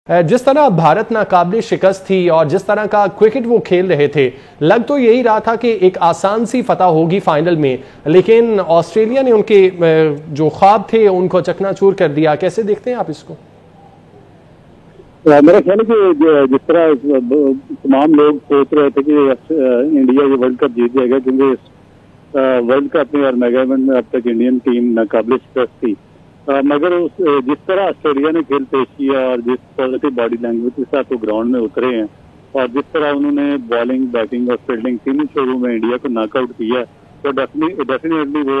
जिस तरह भारत नाकाबिले शिकस्त थी और जिस तरह का क्रिकेट वो खेल रहे थे, लग तो यही रहा था कि एक आसान सी फतह होगी फाइनल में, लेकिन ऑस्ट्रेलिया ने उनके जो ख्वाब थे उनको चकनाचूर कर दिया। कैसे देखते हैं आप इसको? मेरा ख्याल है कि जिस तरह तमाम लोग सोच रहे थे कि इंडिया ये वर्ल्ड कप जीत जाएगा, क्योंकि वर्ल्ड कप में और मेगा इवेंट में अब तक इंडियन टीम नाकाबिले शिकस्त थी, मगर जिस तरह ऑस्ट्रेलिया ने खेल पेश किया और जिस पॉजिटिव बॉडी लैंग्वेज के साथ वो ग्राउंड में उतरे हैं और जिस तरह उन्होंने बॉलिंग, बैटिंग और फील्डिंग तीनों शोरों में इंडिया को नॉकआउट किया, तो डेफिनेटली वो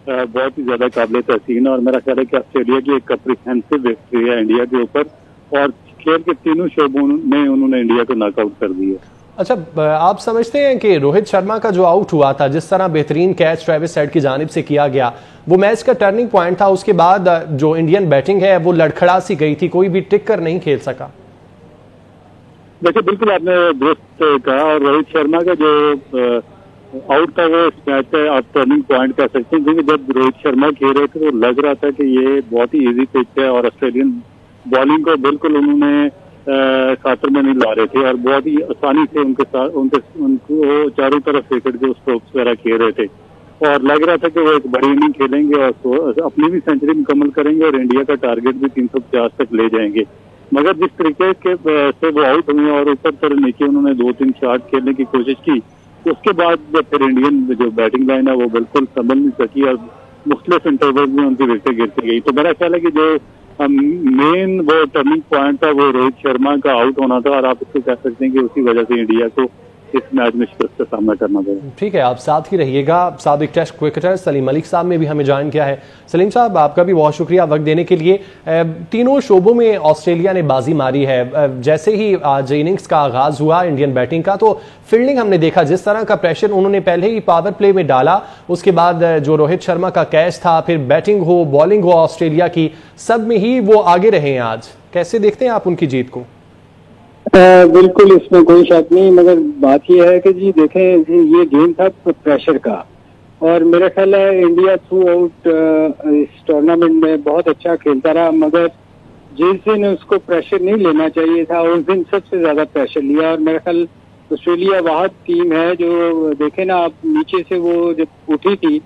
बहुत ही ज्यादा काबिल तहसीन है। और मेरा ख्याल है कि ऑस्ट्रेलिया की एक कम्प्रिहेंसिव विक्ट्री है इंडिया के ऊपर और खेल के तीनों शोबों में उन्होंने इंडिया को नॉकआउट कर दिया। अच्छा, आप समझते हैं कि रोहित शर्मा का जो आउट हुआ था, जिस तरह बेहतरीन कैच ट्रेविस हेड की जानिब से किया गया, वो मैच का टर्निंग पॉइंट था? उसके बाद जो इंडियन बैटिंग है वो लड़खड़ा सी गई थी, कोई भी टिक कर नहीं खेल सका। देखिए, बिल्कुल आपने दुरुस्त कहा और रोहित शर्मा का जो आउट था वो इस मैच का आप टर्निंग पॉइंट कह सकते हैं, क्योंकि जब रोहित शर्मा खेल रहे थे तो लग रहा था कि ये बहुत ही इजी पिच है और ऑस्ट्रेलियन बॉलिंग को बिल्कुल उन्होंने खातर में नहीं ला रहे थे और बहुत ही आसानी से उनको चारों तरफ विकेट के स्ट्रोक्स वगैरह खेल रहे थे और लग रहा था कि वो एक बड़ी इनिंग खेलेंगे और अपनी भी सेंचुरी मुकम्मल करेंगे और इंडिया का टारगेट भी 350 तक ले जाएंगे। मगर जिस तरीके से वो आउट हुए और ऊपर से नीचे उन्होंने 2-3 शॉट खेलने की कोशिश की, उसके बाद फिर इंडियन जो बैटिंग लाइन है वो बिल्कुल संभल नहीं सकी और मुख्तलिफ इंटरवल में उनकी विकेट गिरती गई। तो मेरा ख्याल है कि जो मेन वो टर्निंग पॉइंट था वो रोहित शर्मा का आउट होना था और आप इसको कह सकते हैं कि उसी वजह से इंडिया को इस मैच में शिकस्त का सामना करना पड़ा। ठीक है, आप साथ ही रहिएगा। साबिक टेस्ट क्रिकेटर सलीम मलिक साहब ने भी हमें ज्वाइन किया है। सलीम साहब, आपका भी बहुत शुक्रिया वक्त देने के लिए। तीनों शोबों में ऑस्ट्रेलिया ने बाजी मारी है। जैसे ही आज इनिंग्स का आगाज हुआ इंडियन बैटिंग का, तो फील्डिंग हमने देखा, जिस तरह का प्रेशर उन्होंने पहले ही पावर प्ले में डाला, उसके बाद जो रोहित शर्मा का कैच था, फिर बैटिंग हो, बॉलिंग हो ऑस्ट्रेलिया की, सब में ही वो आगे रहे हैं। आज कैसे देखते हैं आप उनकी जीत को? बिल्कुल, इसमें कोई शक नहीं, मगर बात यह है कि जी देखें, ये गेम था प्रेशर का और मेरा ख्याल है इंडिया थ्रू आउट इस टूर्नामेंट में बहुत अच्छा खेलता रहा, मगर जिस दिन उसको प्रेशर नहीं लेना चाहिए था उस दिन सबसे ज्यादा प्रेशर लिया। और मेरा ख्याल ऑस्ट्रेलिया वाहद टीम है जो देखे ना आप, नीचे से वो जब उठी थी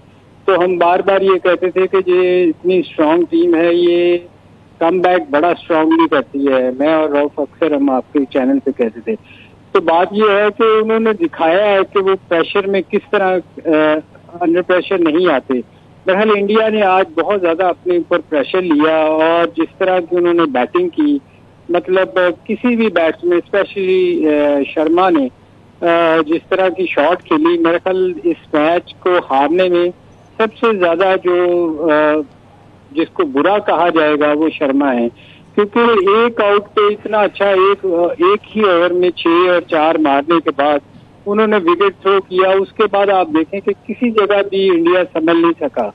तो हम बार बार ये कहते थे कि ये इतनी स्ट्रांग टीम है, ये कम बैक बड़ा स्ट्रांगली करती है। मैं और रऊफ अक्सर हम आपके चैनल पे कहते थे। तो बात यह है कि उन्होंने दिखाया है कि वो प्रेशर में किस तरह अंडर प्रेशर नहीं आते। बहरहाल इंडिया ने आज बहुत ज्यादा अपने ऊपर प्रेशर लिया और जिस तरह की उन्होंने बैटिंग की, मतलब किसी भी बैट्समैन स्पेशली शर्मा ने जिस तरह की शॉट खेली, मेरे ख्याल इस मैच को हारने में सबसे ज्यादा जो जिसको बुरा कहा जाएगा वो शर्मा है, क्योंकि एक आउट पे इतना अच्छा एक ही ओवर में 6 और 4 मारने के बाद उन्होंने विकेट थ्रो किया। उसके बाद आप देखें कि किसी जगह भी इंडिया संभल नहीं सका।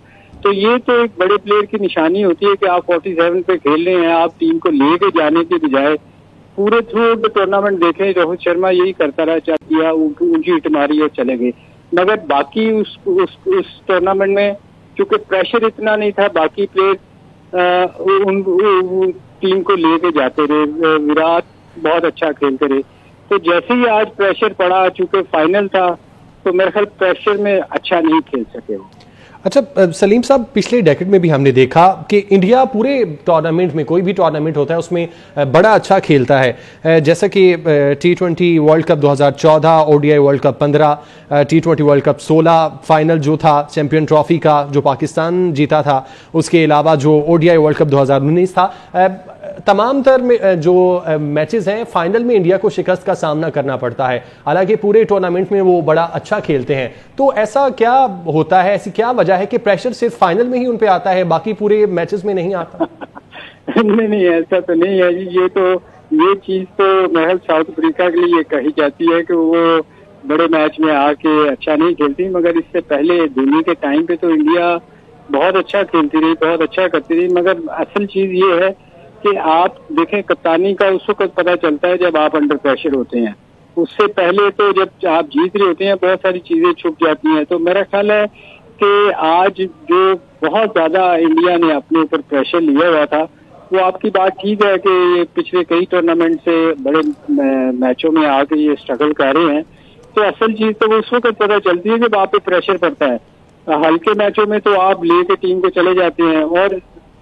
तो ये तो एक बड़े प्लेयर की निशानी होती है कि आप 47 पे खेल रहे हैं, आप टीम को लेके जाने के बजाय पूरे थ्रू टूर्नामेंट देखें रोहित शर्मा यही करता रहा, किया ऊंची हिट मारी और चले गए। मगर बाकी उस टूर्नामेंट में क्योंकि प्रेशर इतना नहीं था, बाकी प्लेयर उन टीम को लेके जाते रहे। विराट बहुत अच्छा खेलते रहे। तो जैसे ही आज प्रेशर पड़ा, चूंकि फाइनल था, तो मेरे ख्याल प्रेशर में अच्छा नहीं खेल सके वो। अच्छा सलीम साहब, पिछले डेकेड में भी हमने देखा कि इंडिया पूरे टूर्नामेंट में, कोई भी टूर्नामेंट होता है उसमें बड़ा अच्छा खेलता है। जैसा कि T20 world cup 2014, ODI world cup 15, T20 world cup 16, final जो था चैंपियन ट्रॉफी का जो पाकिस्तान जीता था, उसके अलावा जो ODI वर्ल्ड कप 2019 था, तमाम तर में जो मैचेस हैं फाइनल में इंडिया को शिकस्त का सामना करना पड़ता है। हालांकि पूरे टूर्नामेंट में वो बड़ा अच्छा खेलते हैं। तो ऐसा क्या होता है, ऐसी क्या वजह है कि प्रेशर सिर्फ फाइनल में ही उन पे आता है, बाकी पूरे मैचेस में नहीं आता? नहीं, ऐसा तो नहीं है जी। ये चीज तो महल साउथ अफ्रीका के लिए कही जाती है कि वो बड़े मैच में आके अच्छा नहीं खेलती, मगर इससे पहले धोनी के टाइम पे तो इंडिया बहुत अच्छा खेलती रही, बहुत अच्छा करती रही। मगर असल चीज ये है कि आप देखें, कप्तानी का उस वक्त पता चलता है जब आप अंडर प्रेशर होते हैं। उससे पहले तो जब आप जीत रहे होते हैं बहुत सारी चीजें छुप जाती हैं। तो मेरा ख्याल है कि आज जो बहुत ज्यादा इंडिया ने अपने ऊपर प्रेशर लिया हुआ था, वो आपकी बात ठीक है कि ये पिछले कई टूर्नामेंट से बड़े मैचों में आके ये स्ट्रगल कर रहे हैं। तो असल चीज तो वो उस वक्त पता चलती है जब आप पे प्रेशर पड़ता है। हल्के मैचों में तो आप लेके टीम को चले जाते हैं, और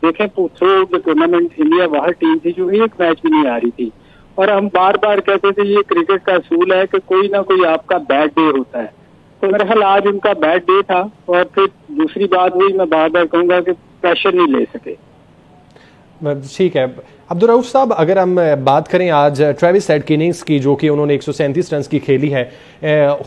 देखें थ्रू द टूर्नामेंट इंडिया वह टीम थी जो एक मैच भी नहीं आ रही थी, और हम बार बार कहते थे ये क्रिकेट का असूल है कि कोई ना कोई आपका बैड डे होता है। तो मेरा ख्याल आज उनका बैड डे था, और फिर दूसरी बात वही मैं बार बार कहूंगा कि प्रेशर नहीं ले सके। ठीक है अब्दुल रऊफ साहब, अगर हम बात करें आज ट्रेविस हेड की इनिंग्स की, जो कि उन्होंने 137 रन की खेली है,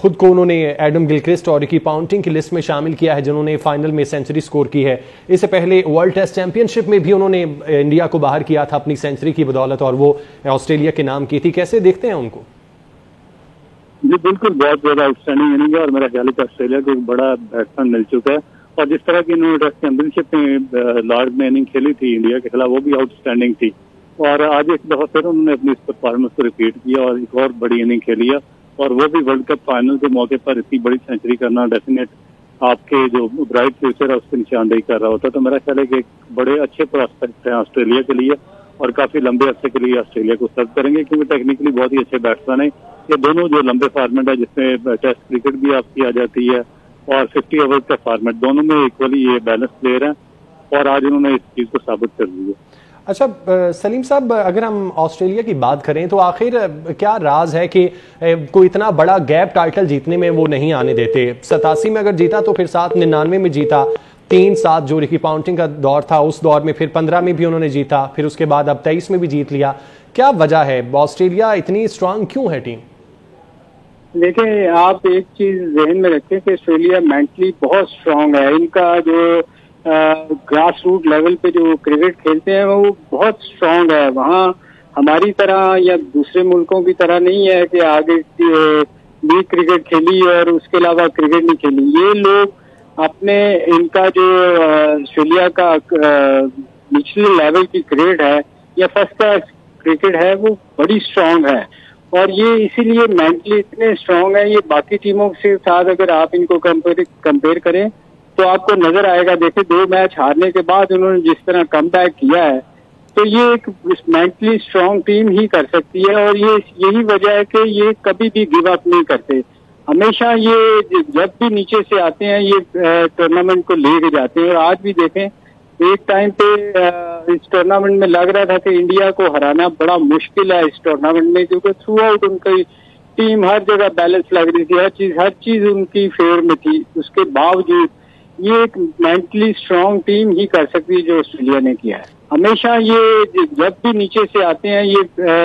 खुद को उन्होंने एडम गिलक्रिस्ट और रिकी पॉन्टिंग की लिस्ट में शामिल किया है जिन्होंने फाइनल में सेंचुरी स्कोर की है। इससे पहले वर्ल्ड टेस्ट चैंपियनशिप में भी उन्होंने इंडिया को बाहर किया था अपनी सेंचुरी की बदौलत, और वो ऑस्ट्रेलिया के नाम की थी। कैसे देखते हैं उनको? जी बिल्कुल, बहुत ज्यादा आउटस्टैंडिंग इनिंग है, और मेरा ख्याल है कि ऑस्ट्रेलिया को एक बड़ा बैट्समैन मिल चुका है। और जिस तरह की इन्होंने टेस्ट चैंपियनशिप में लॉर्ड में इनिंग खेली थी इंडिया के खिलाफ, वो भी आउटस्टैंडिंग थी। और आज एक दफा फिर उन्होंने अपनी इस परफॉर्मेंस को रिपीट किया और एक और बड़ी इनिंग खेली है, और वो भी वर्ल्ड कप फाइनल के मौके पर इतनी बड़ी सेंचुरी करना डेफिनेट आपके जो ब्राइट फ्यूचर है उसकी निशानदेही कर रहा होता है। तो मेरा ख्याल है कि एक बड़े अच्छे प्रोस्पेक्ट हैं ऑस्ट्रेलिया के लिए, और काफी लंबे अरसे के लिए ऑस्ट्रेलिया को सर्व करेंगे, क्योंकि टेक्निकली बहुत ही अच्छे बैट्समैन है। ये दोनों जो लंबे फॉर्मेट है जिसमें टेस्ट क्रिकेट भी आपकी आ जाती है और 50 ओवर का फॉर्मेट, दोनों में इक्वली ये बैलेंस प्लेयर हैं, और आज उन्होंने इस चीज को साबित कर दिया। अच्छा सलीम साहब, अगर हम ऑस्ट्रेलिया की बात करें तो आखिर क्या राज है कि कोई इतना बड़ा गैप टाइटल जीतने में वो नहीं आने देते? 87 में अगर जीता तो फिर 99 में जीता, 3-7 जो रिकी पॉन्टिंग का दौर था उस दौर में, फिर 15 में भी उन्होंने जीता, फिर उसके बाद अब 23 में भी जीत लिया। क्या वजह है? ऑस्ट्रेलिया इतनी स्ट्रांग क्यों है टीम? देखिए, आप एक चीज जहन में रखें कि ऑस्ट्रेलिया मेंटली बहुत स्ट्रांग है। इनका जो ग्रास रूट लेवल पे जो क्रिकेट खेलते हैं वो बहुत स्ट्रांग है। वहाँ हमारी तरह या दूसरे मुल्कों की तरह नहीं है कि आगे लीग क्रिकेट खेली और उसके अलावा क्रिकेट नहीं खेली। ये लोग अपने, इनका जो ऑस्ट्रेलिया का निचले लेवल की क्रिकेट है या फर्स्ट क्लास क्रिकेट है वो बड़ी स्ट्रांग है, और ये इसीलिए मेंटली इतने स्ट्रांग है। ये बाकी टीमों के साथ अगर आप इनको कंपेयर करें तो आपको नजर आएगा। देखिए 2 मैच हारने के बाद उन्होंने जिस तरह कमबैक किया है, तो ये एक मेंटली स्ट्रांग टीम ही कर सकती है, और ये यही वजह है कि ये कभी भी गिव अप नहीं करते। हमेशा ये जब भी नीचे से आते हैं ये टूर्नामेंट को लेके जाते हैं। और आज भी देखें, एक टाइम पे इस टूर्नामेंट में लग रहा था कि इंडिया को हराना बड़ा मुश्किल है इस टूर्नामेंट में, क्योंकि थ्रू आउट उनकी टीम हर जगह बैलेंस लग रही थी, हर चीज उनकी फेवर में थी। उसके बावजूद ये एक मेंटली स्ट्रांग टीम ही कर सकती है जो ऑस्ट्रेलिया ने किया है। हमेशा ये जब भी नीचे से आते हैं ये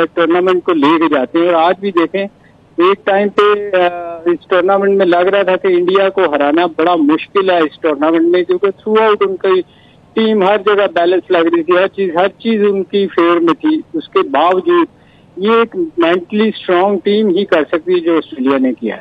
टूर्नामेंट को लेके जाते हैं। और आज भी देखें, एक टाइम पे इस टूर्नामेंट में लग रहा था कि इंडिया को हराना बड़ा मुश्किल है इस टूर्नामेंट में, क्योंकि थ्रू आउट उनकी टीम हर जगह बैलेंस लग रही थी, हर चीज उनकी फेवर में थी। उसके बावजूद ये एक मेंटली स्ट्रांग टीम ही कर सकती है जो ऑस्ट्रेलिया ने किया है।